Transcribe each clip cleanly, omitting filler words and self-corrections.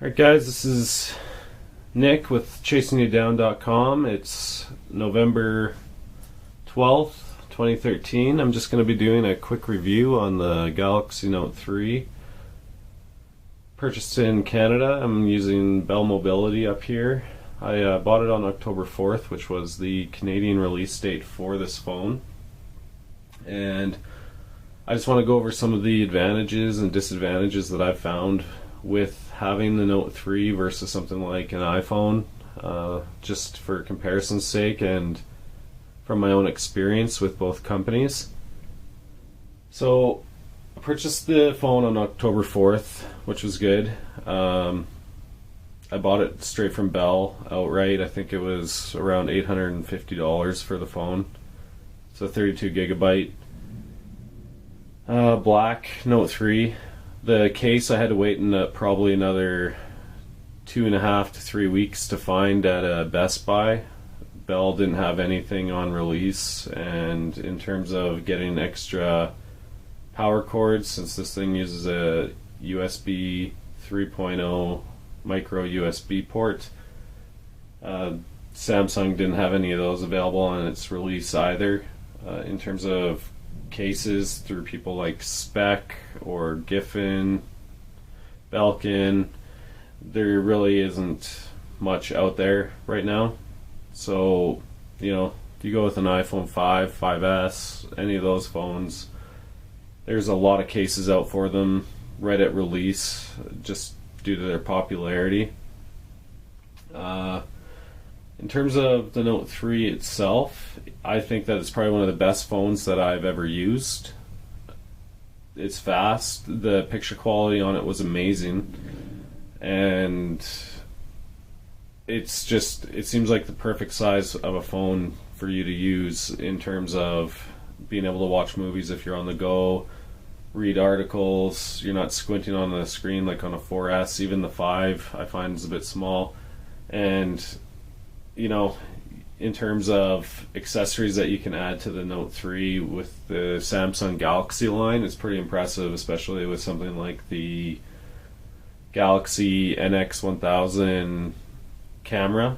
Alright guys, this is Nick with ChasingYouDown.com. It's November 12th, 2013. I'm just going to be doing a quick review on the Galaxy Note 3. Purchased in Canada. I'm using Bell Mobility up here. I bought it on October 4th, which was the Canadian release date for this phone. And I just want to go over some of the advantages and disadvantages that I've found with having the Note 3 versus something like an iPhone, just for comparison's sake and from my own experience with both companies. So I purchased the phone on October 4th, which was good. I bought it straight from Bell outright. I think it was around $850 for the phone. It's a 32 gigabyte black Note 3. The case I had to wait probably another 2.5 to 3 weeks to find at a Best Buy. Bell didn't have anything on release, and in terms of getting extra power cords, since this thing uses a USB 3.0 micro USB port, Samsung didn't have any of those available on its release either. In terms of cases through people like Spec or Giffen, Belkin, there really isn't much out there right now. So, if you go with an iPhone 5, 5S, any of those phones, there's a lot of cases out for them right at release, just due to their popularity. In terms of the Note 3 itself, I think that it's probably one of the best phones that I've ever used. It's fast, the picture quality on it was amazing, and it seems like the perfect size of a phone for you to use in terms of being able to watch movies if you're on the go, read articles, you're not squinting on the screen like on a 4S. Even the 5 I find is a bit small. And in terms of accessories that you can add to the Note 3 with the Samsung Galaxy line, it's pretty impressive, especially with something like the Galaxy NX1000 camera,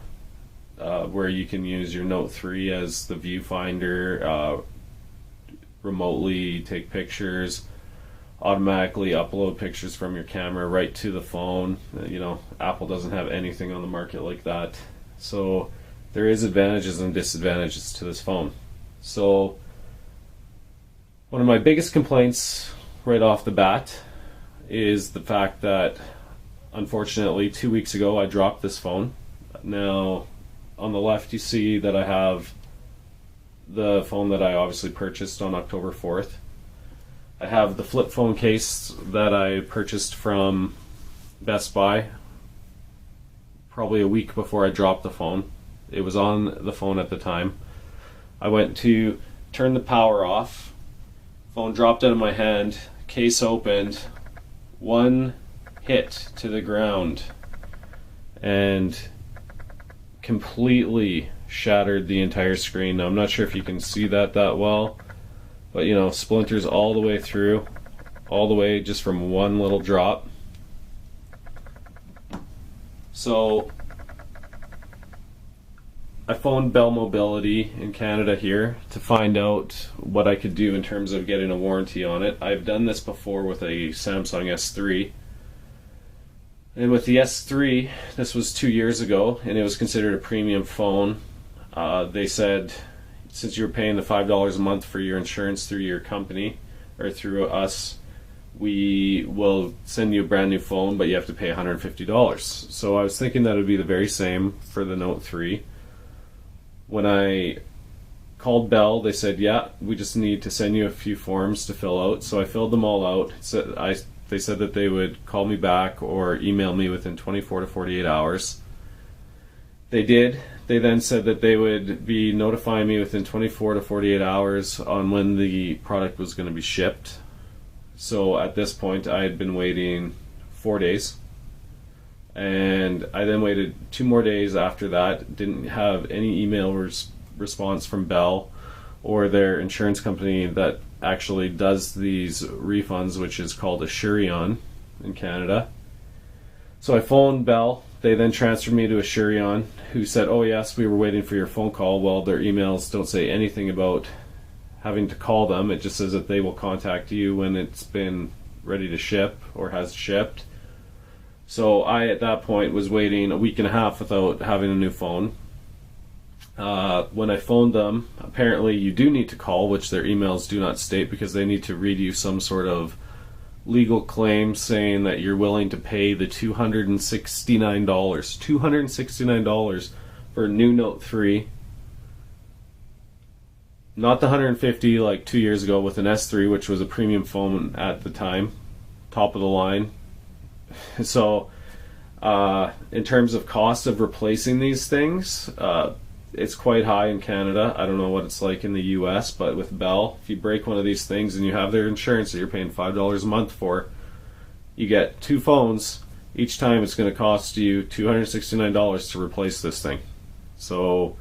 where you can use your Note 3 as the viewfinder, remotely take pictures, automatically upload pictures from your camera right to the phone. Apple doesn't have anything on the market like that. So there is advantages and disadvantages to this phone. So one of my biggest complaints right off the bat is the fact that, unfortunately, 2 weeks ago I dropped this phone. Now on the left you see that I have the phone that I obviously purchased on October 4th. I have the flip phone case that I purchased from Best Buy probably a week before I dropped the phone. It was on the phone at the time. I went to turn the power off. Phone dropped out of my hand. Case opened. One hit to the ground and completely shattered the entire screen. Now, I'm not sure if you can see that well, but splinters all the way through, all the way just from one little drop. So I phoned Bell Mobility in Canada here to find out what I could do in terms of getting a warranty on it. I've done this before with a Samsung S3. And with the S3, this was 2 years ago, and it was considered a premium phone. They said, since you were paying the $5 a month for your insurance through your company, or through us, we will send you a brand new phone, but you have to pay $150. So I was thinking that it would be the very same for the Note 3. When I called Bell, they said, yeah, we just need to send you a few forms to fill out. So I filled them all out. They said that they would call me back or email me within 24 to 48 hours. They did. They then said that they would be notifying me within 24 to 48 hours on when the product was going to be shipped. So at this point, I had been waiting 4 days. And I then waited 2 more days after that. Didn't have any email response from Bell or their insurance company that actually does these refunds, which is called Asurion in Canada. So I phoned Bell. They then transferred me to Asurion, who said, "Oh yes, we were waiting for your phone call." Well, their emails don't say anything about having to call them. It just says that they will contact you when it's been ready to ship or has shipped. So I, at that point, was waiting a week and a half without having a new phone. When I phoned them, apparently you do need to call, which their emails do not state, because they need to read you some sort of legal claim saying that you're willing to pay the $269 for a new Note 3. Not the $150 like 2 years ago with an S3, which was a premium phone at the time, top of the line. So in terms of cost of replacing these things, it's quite high in Canada. I don't know what it's like in the US, but with Bell, if you break one of these things and you have their insurance that you're paying $5 a month for, you get two phones. Each time it's going to cost you $269 to replace this thing. So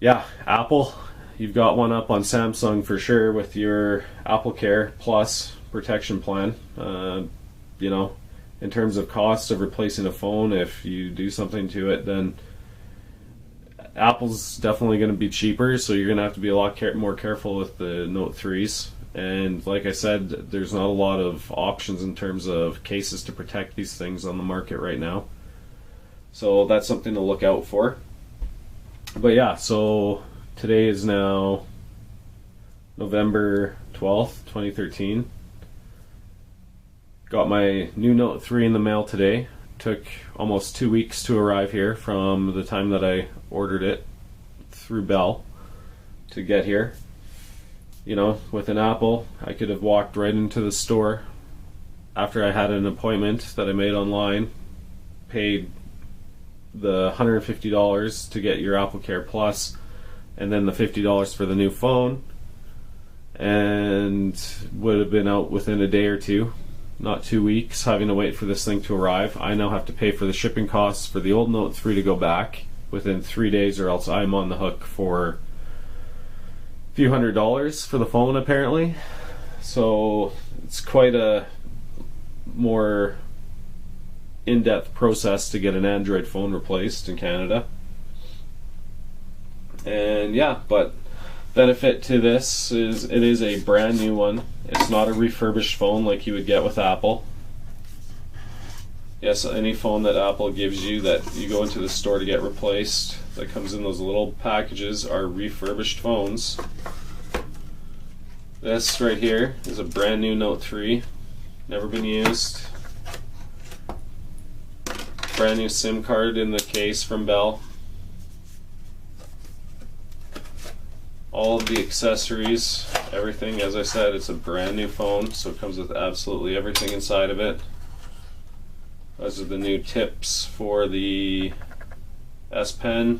yeah, Apple, you've got one up on Samsung for sure with your Apple Care Plus protection plan. You know, in terms of cost of replacing a phone, if you do something to it, then Apple's definitely going to be cheaper, so you're going to have to be a lot more careful with the Note 3s. And like I said, there's not a lot of options in terms of cases to protect these things on the market right now. So that's something to look out for. But yeah, so today is now November 12th, 2013. Got my new Note 3 in the mail today. Took almost 2 weeks to arrive here from the time that I ordered it through Bell to get here. You know, with an Apple, I could have walked right into the store after I had an appointment that I made online, paid the $150 to get your Apple Care Plus, and then the $50 for the new phone, and would have been out within a day or two. Not 2 weeks having to wait for this thing to arrive. I now have to pay for the shipping costs for the old Note 3 to go back within 3 days, or else I'm on the hook for a few $100s for the phone apparently. So it's quite a more in-depth process to get an Android phone replaced in Canada. And yeah, but benefit to this is it is a brand new one. It's not a refurbished phone like you would get with Apple. Yes, any phone that Apple gives you that you go into the store to get replaced, that comes in those little packages, are refurbished phones. This right here is a brand new Note 3, never been used. Brand new SIM card in the case from Bell. All of the accessories, everything. As I said, it's a brand new phone, so it comes with absolutely everything inside of it. Those are the new tips for the S Pen.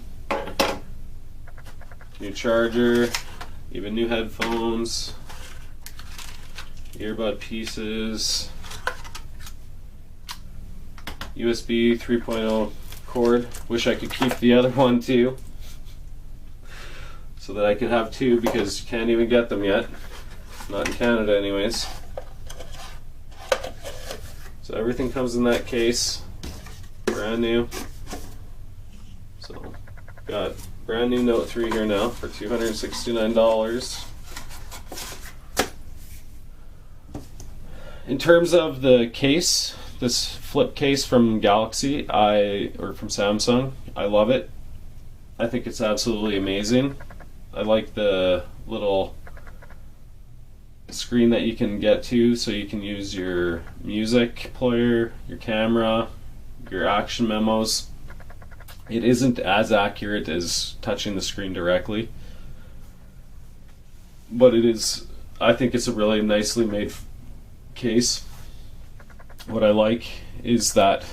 New charger, even new headphones, earbud pieces, USB 3.0 cord. Wish I could keep the other one too, so that I could have two, because you can't even get them yet. Not in Canada anyways. So everything comes in that case. Brand new. So got brand new Note 3 here now for $269. In terms of the case, this flip case from Galaxy, from Samsung, I love it. I think it's absolutely amazing. I like the little screen that you can get to, so you can use your music player, your camera, your action memos. It isn't as accurate as touching the screen directly, but it is, I think it's a really nicely made case. What I like is that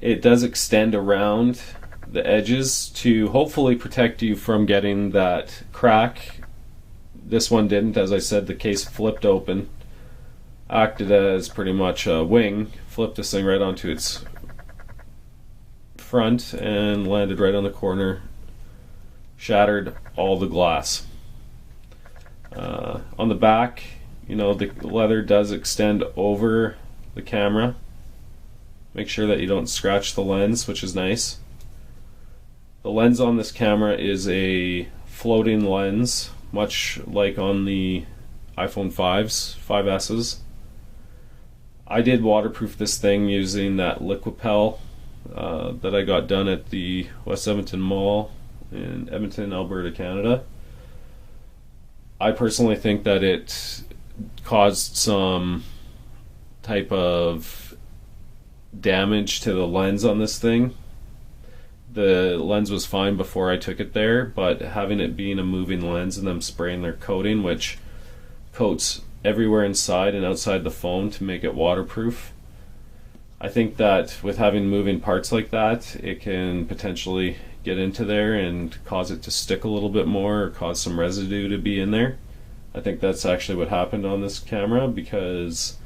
it does extend around the edges to hopefully protect you from getting that crack. This one didn't. As I said, the case flipped open, acted as pretty much a wing, flipped this thing right onto its front and landed right on the corner, shattered all the glass. On the back, you know, the leather does extend over the camera, Make sure that you don't scratch the lens, which is nice. The lens on this camera is a floating lens, much like on the iPhone 5s, 5Ss. I did waterproof this thing using that Liquipel that I got done at the West Edmonton Mall in Edmonton, Alberta, Canada. I personally think that it caused some type of damage to the lens on this thing. The lens was fine before I took it there, but having it being a moving lens and them spraying their coating, which coats everywhere inside and outside the phone to make it waterproof, I think that with having moving parts like that, it can potentially get into there and cause it to stick a little bit more or cause some residue to be in there. I think that's actually what happened on this camera, because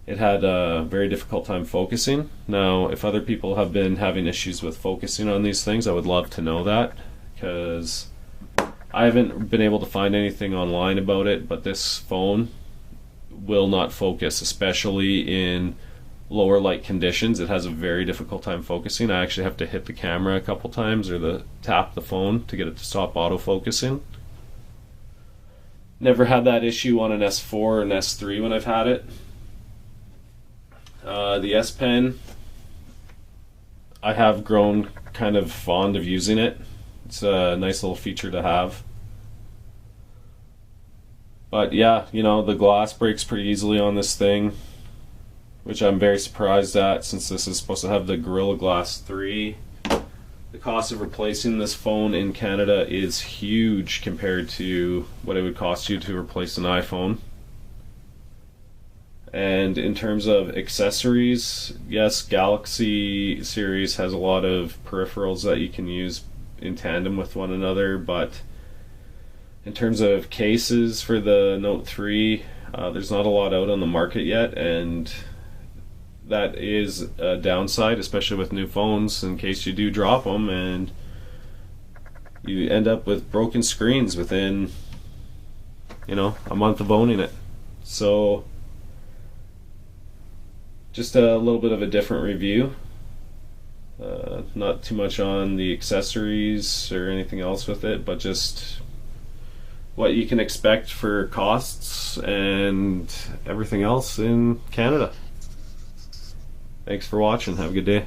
it had a very difficult time focusing. Now, if other people have been having issues with focusing on these things, I would love to know that, because I haven't been able to find anything online about it, but this phone will not focus, especially in lower light conditions. It has a very difficult time focusing. I actually have to hit the camera a couple times or tap the phone to get it to stop autofocusing. Never had that issue on an S4 or an S3 when I've had it. The S Pen, I have grown kind of fond of using it. It's a nice little feature to have. But yeah, you know, the glass breaks pretty easily on this thing, which I'm very surprised at, since this is supposed to have the Gorilla Glass 3. The cost of replacing this phone in Canada is huge compared to what it would cost you to replace an iPhone. And in terms of accessories, yes, Galaxy series has a lot of peripherals that you can use in tandem with one another, but in terms of cases for the Note 3, there's not a lot out on the market yet, and that is a downside, especially with new phones, in case you do drop them and you end up with broken screens within, you know, a month of owning it. So just a little bit of a different review. Not too much on the accessories or anything else with it, but just what you can expect for costs and everything else in Canada. Thanks for watching. Have a good day.